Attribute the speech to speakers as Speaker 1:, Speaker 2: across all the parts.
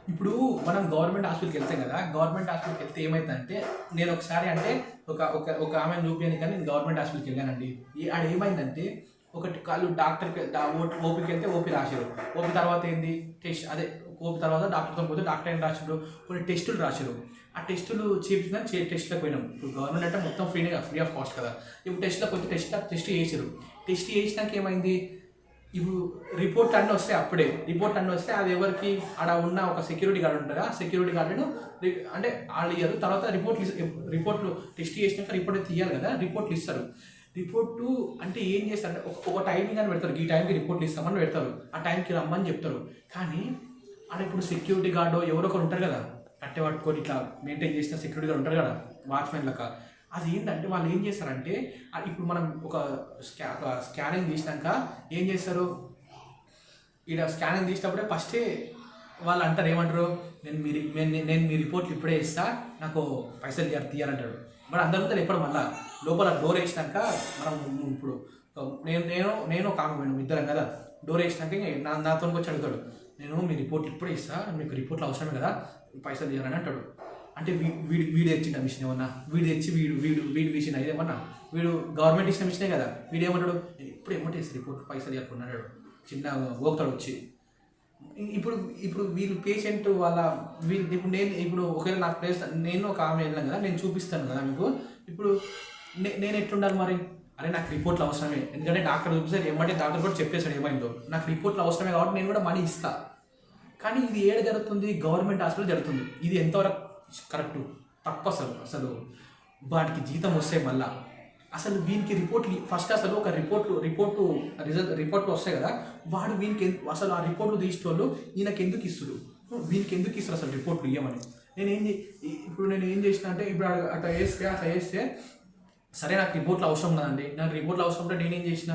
Speaker 1: ఇప్పుడు మనం గవర్నమెంట్ హాస్పిటల్కి వెళ్తాం కదా. గవర్నమెంట్ హాస్పిటల్కి వెళ్తే ఏమైందంటే, నేను ఒకసారి అంటే ఒక ఒక ఒక ఆమెను చూపించాను కానీ నేను గవర్నమెంట్ హాస్పిటల్కి వెళ్ళానండి. ఆడ ఏమైందంటే, ఒకటి కాళ్ళు డాక్టర్కి ఓపీకి వెళ్తే ఓపీ రాశారు. ఓపీ తర్వాత ఏంది టెస్ట్, అదే ఓపీ తర్వాత డాక్టర్తో పోతే డాక్టర్ ఏం రాశారు, కొన్ని టెస్టులు రాశారు. ఆ టెస్టులు చేయించుకుని టెస్ట్లకు పోయినాం. ఇప్పుడు గవర్నమెంట్ అంటే మొత్తం ఫ్రీ ఆఫ్ కాస్ట్ కదా. ఇప్పుడు టెస్ట్లకు పోతే టెస్ట్ చేసారు. టెస్ట్ చేసినాక ఏమైంది, ఇప్పుడు రిపోర్ట్ అన్నీ వస్తాయి. అప్పుడే రిపోర్ట్ అన్నీ వస్తే అది ఎవరికి ఆడ ఉన్న ఒక సెక్యూరిటీ గార్డ్ ఉంటారా, సెక్యూరిటీ గార్డును అంటే వాళ్ళు ఇయ్యారు. తర్వాత రిపోర్ట్లు టెస్ట్ చేసినాక రిపోర్ట్ తీయాలి కదా, రిపోర్ట్లు ఇస్తారు. రిపోర్టు అంటే ఏం చేస్తారంటే ఒక టైమింగ్ అని పెడతారు, ఈ టైంకి రిపోర్ట్లు ఇస్తామని పెడతారు, ఆ టైంకి రమ్మని చెప్తారు. కానీ ఆడ ఇప్పుడు సెక్యూరిటీ గార్డు ఎవరో ఒకరు ఉంటారు కదా, కట్టె పట్టుకొని ఇట్లా మెయింటైన్ చేసిన సెక్యూరిటీ గార్డు ఉంటారు కదా, వాచ్మెన్ లెక్క. అది ఏంటంటే వాళ్ళు ఏం చేస్తారంటే, ఇప్పుడు మనం ఒక స్కానింగ్ తీసినాక ఏం చేస్తారు, ఇక్కడ స్కానింగ్ తీసినప్పుడే ఫస్టే వాళ్ళు అంటారు, ఏమంటారు, నేను మీ రిపోర్ట్లు ఇప్పుడే ఇస్తా, నాకు పైసలు తీయాలంటాడు. మరి అందరి ముందు ఎప్పుడు మళ్ళీ లోపల డోర్ వేసినాక మనం ఇప్పుడు నేను ఒక ఆమె పోయినాం, ఇద్దరం కదా. డోర్ వేసినాక నాతో వచ్చి అడుగుతాడు, నేను మీ రిపోర్ట్లు ఇప్పుడే ఇస్తా, మీకు రిపోర్ట్లు అవసరమే కదా, పైసలు తీయాలని అంటాడు. అంటే వీడు తెచ్చిన మిషన్ ఏమన్నా, వీడు తెచ్చి వీడు మిషన్ ఇదేమన్నా, వీడు గవర్నమెంట్ ఇచ్చిన మిషనే కదా, వీడు ఏమంటాడు, నేను ఇప్పుడు ఏమంటే రిపోర్ట్ పైసలు తీయకున్నాడు, చిన్న ఓగుతాడు వచ్చి. ఇప్పుడు ఇప్పుడు వీళ్ళు పేషెంట్ వాళ్ళ ఇప్పుడు ఒకవేళ నా ప్లేస్ నేను ఒక ఆమె వెళ్ళాను కదా, నేను చూపిస్తాను కదా మీకు. ఇప్పుడు నేను ఎట్లుండాలి మరి, అరే నాకు రిపోర్ట్లు అవసరమే, ఎందుకంటే డాక్టర్ చూపిస్తే ఏమంటే డాక్టర్ కూడా చెప్పేశాడు ఏమైందో, నాకు రిపోర్ట్లు అవసరమే కాబట్టి నేను కూడా మనీ ఇస్తా. కానీ ఇది ఏడ జరుగుతుంది, గవర్నమెంట్ హాస్పిటల్ జరుగుతుంది. ఇది ఎంతవరకు కరెక్టు, తప్పు. అసలు వాటికి జీతం వస్తే మళ్ళా అసలు వీనికి రిపోర్ట్లు ఫస్ట్ అసలు ఒక రిపోర్ట్లు వస్తాయి కదా, వాడు వీనికి అసలు ఆ రిపోర్ట్లు తీసేటోళ్ళు ఈయనకి ఎందుకు ఇస్తుడు, వీనికి ఎందుకు ఇస్తారు అసలు రిపోర్ట్లు ఇవ్వమని. ఇప్పుడు నేను ఏం చేసిన అంటే, ఇప్పుడు అట్లా వేస్తే సరే నాకు రిపోర్ట్లు అవసరం కదండి, నాకు రిపోర్ట్లు అవసరం ఉంటే నేనేం చేసిన,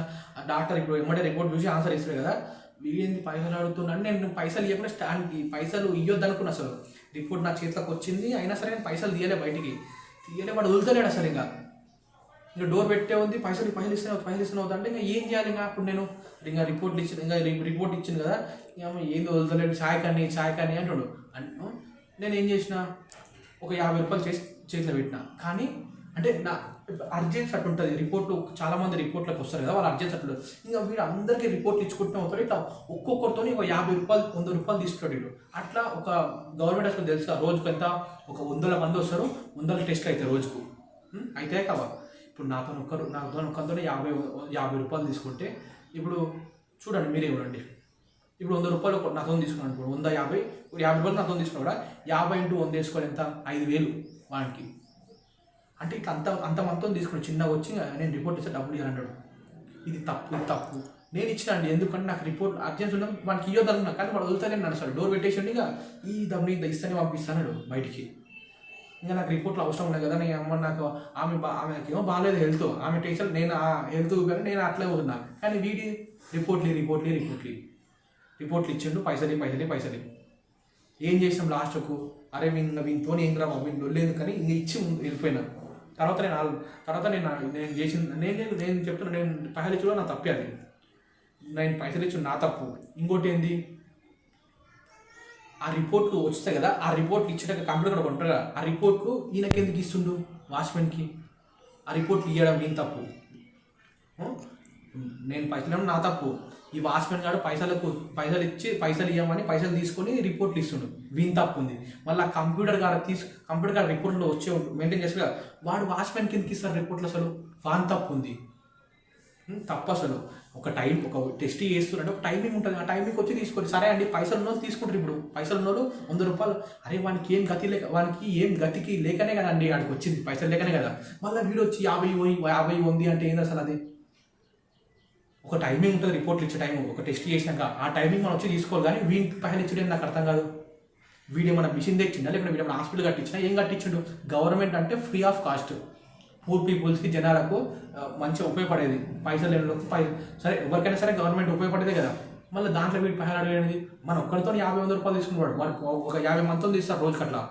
Speaker 1: డాక్టర్ ఇప్పుడు ఏమంటే రిపోర్ట్ చూసి ఆన్సర్ ఇస్తాడు కదా, వీడేంది పైసలు అడుగుతున్నాను, నేను పైసలు ఇవ్వకుండా స్టాండ్కి పైసలు ఇవ్వద్దు అనుకున్నా. అసలు రిపోర్ట్ నా చేతిలోకి వచ్చింది, అయినా సరే నేను పైసలు బయటికి తీయలే, వాడు వదులుతలేడు అసలు. ఇంకా డోర్ పెట్టే ఉంది, పైసలు ఇస్తున్నావు అంటే ఇంకా ఏం చేయాలి. ఇంకా అప్పుడు నేను ఇంకా రిపోర్ట్ ఇచ్చింది కదా, ఇక ఏంది వదులుతలేడు, ఛాయ్ కానీ అంటాడు. నేను ఏం చేసిన, ఒక 50 రూపాయలు చేతిలో పెట్టిన. కానీ అంటే నా అర్జెన్స్ అట్టు ఉంటుంది, రిపోర్ట్లు చాలామంది రిపోర్ట్లకు వస్తారు కదా, వాళ్ళు అర్జెన్స్ అట్టు. ఇంకా వీడు అందరికీ రిపోర్ట్లు ఇచ్చుకుంటూ అవుతాడు, ఇట్లా ఒక్కొక్కరితో ఒక 50 రూపాయలు 100 రూపాయలు తీసుకుంటాడు వీడు. అట్లా ఒక గవర్నమెంట్ హాస్పిటల్ తెలుసు, రోజుకు ఎంత ఒక 100 మంది వస్తారు, 100 టెస్ట్లు అవుతాయి రోజుకు, అయితే కావా. ఇప్పుడు నాతో ఒక్కరితో 50 రూపాయలు తీసుకుంటే, ఇప్పుడు చూడండి మీరే చూడండి, ఇప్పుడు 100 రూపాయలు నాతో తీసుకున్నాను అనుకో, 50 రూపాయలు నాతో తీసుకున్నా కూడా 50 × 100 వేసుకోవాలి, ఎంత 5,000 వానికి. అంటే ఇట్లా అంత మొత్తం తీసుకుని చిన్నగా వచ్చి నేను రిపోర్ట్ ఇస్తే డబ్బులు ఇవ్వాలంటాడు. ఇది తప్పు. నేను ఇచ్చిన అండి, ఎందుకంటే నాకు రిపోర్ట్ అర్జెన్స్ ఉన్నా వానికి ఇవ్వదనుకున్నా, కానీ వాడు వదులుతానే నడుస్తాడు. డోర్ పెట్టేసి ఇక ఈ డబ్బులు ఇస్తానే పంపిస్తాడు బయటికి. ఇంకా నాకు రిపోర్ట్లు అవసరం ఉన్నాయి కదా, నేను అమ్మ నాకు ఆమెకి ఏమో బాగాలేదు హెల్త్, ఆమె టెన్షన్, నేను ఆ హెల్త్ చూపాను, నేను అట్లే ఉన్నా. కానీ వీడి రిపోర్ట్లు ఇచ్చిండు, పైసలు ఏం చేసినాం లాస్ట్కు, అరే వీనితో ఏం రా బాబు, వీళ్ళు లేదు కానీ ఇంక ఇచ్చి వెళ్ళిపోయినా. తర్వాత నేను చెప్తున్నా, నేను పైసలు ఇచ్చి నా తప్పే, అది నేను పైసలు ఇచ్చి నా తప్పు. ఇంకోటి ఏంది, ఆ రిపోర్ట్లు వస్తాయి కదా, ఆ రిపోర్ట్లు ఇచ్చేట కంప్యూటర్ కూడా ఉంటారు కదా, ఆ రిపోర్ట్లు ఈయనకి ఎందుకు ఇస్తుండు, వాచ్మెన్కి. ఆ రిపోర్ట్లు ఇవ్వడం నేను తప్పు, నేను పైసలు నా తప్పు. ఈ వాచ్మెన్ గారు పైసలు ఇవ్వమని పైసలు తీసుకొని రిపోర్ట్లు ఇస్తుండు, వీని తప్పు ఉంది. మళ్ళీ ఆ కంప్యూటర్ గారు రిపోర్ట్లో వచ్చే మెయింటైన్ చేస్తారు కదా, వాడు వాచ్మెన్ కిందకి ఇస్తారు రిపోర్ట్లు, అసలు వాని తప్పు ఉంది. తప్పు అసలు. ఒక టెస్ట్ చేస్తున్నట్టు ఒక టైమింగ్ ఉంటుంది, ఆ టైమింగ్కి వచ్చి తీసుకోండి. సరే అండి, పైసలు ఉన్నోళ్ళు తీసుకుంటారు. ఇప్పుడు పైసలు ఉన్నోళ్ళు 100 రూపాయలు, అరే వానికి ఏం గతికి లేకనే కదా అండి వాడికి వచ్చింది, పైసలు లేకనే కదా. మళ్ళీ వీడు వచ్చి 50 ఉంది అంటే ఏంది అసలు. అది ఒక టైమింగ్ ఉంటుంది, రిపోర్ట్లు ఇచ్చే టైం, ఒక టెస్ట్ చేసినాక ఆ టైమింగ్ మనం వచ్చి తీసుకోవాలి. కానీ వీడికి పైసలు ఇచ్చడం నాకు అర్థం కాదు. వీడేమన్నా మిషన్ తెచ్చిందా, లేకపోతే వీడేమన్నా హాస్పిటల్ కట్టించినా, ఏం కట్టించిండు. గవర్నమెంట్ అంటే ఫ్రీ ఆఫ్ కాస్ట్, పూర్ పీపుల్స్కి, జనాలకు మంచిగా ఉపయోగపడేది. పైసలు లేని సరే ఎవరికైనా సరే గవర్నమెంట్ ఉపయోగపడేదే కదా. మళ్ళీ దాంట్లో వీడి పైసలు అడిగేది, మన ఒక్కరితో 50-100 రూపాయలు తీసుకునేవాడు, వాడికి ఒక 50 మందితో తీస్తారు రోజుకి. అట్లా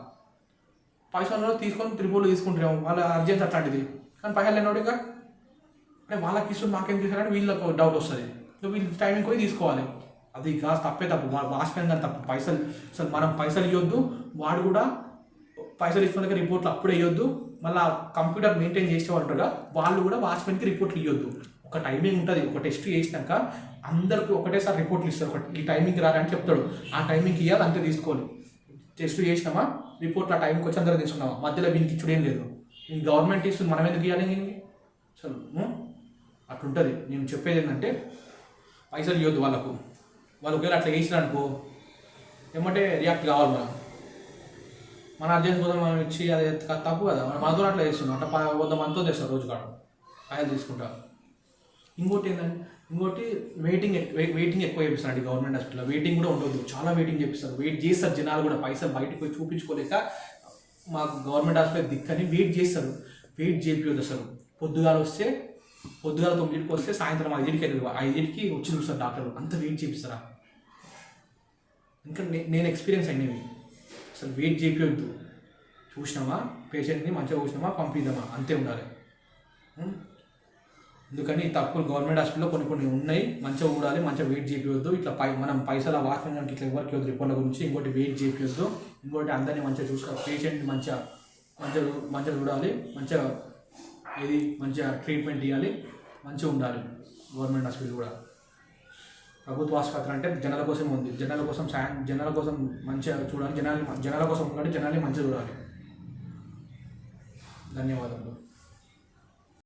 Speaker 1: పైసలు తీసుకొని రిపోర్ట్లు తీసుకుంటారేమో, వాళ్ళ అర్జెన్స్ అట్లాంటిది. కానీ పైసలు లేనివాడు ఇంకా అంటే వాళ్ళకి ఇస్తుంది, మాకేం తీసారంటే వీళ్ళకి డౌట్ వస్తుంది. వీళ్ళు టైమింగ్ పోయి తీసుకోవాలి. అది కాదు, తప్పే తప్పు. వాచ్మెన్ గారు తప్పు. పైసలు అసలు మనం పైసలు ఇవ్వద్దు, వాడు కూడా పైసలు ఇచ్చుకునే రిపోర్ట్లు అప్పుడే ఇవ్వద్దు. మళ్ళీ కంప్యూటర్ మెయింటైన్ చేసేవాళ్ళుగా వాళ్ళు కూడా వాచ్మెన్కి రిపోర్ట్లు ఇవ్వద్దు. ఒక టైమింగ్ ఉంటుంది, ఒక టెస్ట్ చేసినాక అందరికి ఒకటేసారి రిపోర్ట్లు ఇస్తారు. ఒకటి ఈ టైమింగ్కి రారని చెప్తాడు, ఆ టైమింగ్కి ఇవ్వాలి, అంతే తీసుకోవాలి. టెస్ట్ చేసినామా, రిపోర్ట్లు ఆ టైంకి వచ్చి అందరూ తీసుకున్నామా, మధ్యలో వీనికి ఇచ్చుడు ఏం లేదు. నేను గవర్నమెంట్ ఇస్తుంది, మనం ఎందుకు ఇవ్వాలి అసలు? అట్లుంటుంది. నేను చెప్పేది ఏంటంటే పైసలు ఇవ్వద్దు వాళ్ళకు. వాళ్ళు ఒకవేళ అట్లా చేసినారనుకో ఏమంటే రియాక్ట్ కావాలి మనం. మన అర్జెంట్ కోసం మనం ఇచ్చి అది తప్పు కదా. మనం మనతో అట్లా చేస్తున్నాం, అట్లా 100 మందితో తెస్తారు రోజు కాడ పైసలు తీసుకుంటా. ఇంకోటి ఏంటంటే వెయిటింగ్ ఎక్కువ చేపిస్తారండి గవర్నమెంట్ హాస్పిటల్లో. వెయిటింగ్ కూడా ఉండదు, చాలా వెయిటింగ్ చేపిస్తారు. వెయిట్ చేస్తారు జనాలు కూడా, పైసలు బయటకు పోయి చూపించుకోలేక మాకు గవర్నమెంట్ హాస్పిటల్ దిక్కని వెయిట్ చేస్తారు. వెయిట్ చేపియొద్దు అసలు. పొద్దుగాల 9కి వస్తే సాయంత్రం 5కి అవుతుంది. 5కి వచ్చి చూస్తారు డాక్టర్లు. అంత వెయిట్ చేపిస్తారా? ఇంకా నేను ఎక్స్పీరియన్స్ అయినవి. అసలు వెయిట్ చేపియొద్దు. చూసినామా పేషెంట్ని, మంచిగా చూసినామా పంపిద్దామా, అంతే ఉండాలి. ఎందుకని ఈ తప్పులు గవర్నమెంట్ హాస్పిటల్లో కొన్ని ఉన్నాయి. మంచిగా చూడాలి, మంచిగా వెయిట్ చేపియొద్దు. ఇట్లా మనం పైసలు వాచ్మెన్ గారికి ఇట్లా ఎవరికి వద్దు రిపోర్ట్ల గురించి. ఇంకోటి వెయిట్ చేపియొద్దు. ఇంకోటి అందరినీ మంచిగా చూసుకోవాలి. పేషెంట్ని మంచిగా చూడాలి, మంచిగా ట్రీట్మెంట్ ఇవ్వాలి, మంచిగా ఉండాలి. గవర్నమెంట్ హాస్పిటల్ కూడా ప్రభుత్వ ఆసుపత్రి అంటే జనాల కోసం ఉంది. జనాల కోసం మంచిగా చూడాలి. జనాల కోసం ఉండాలి. జనాల్ని మంచిగా చూడాలి. ధన్యవాదాలు.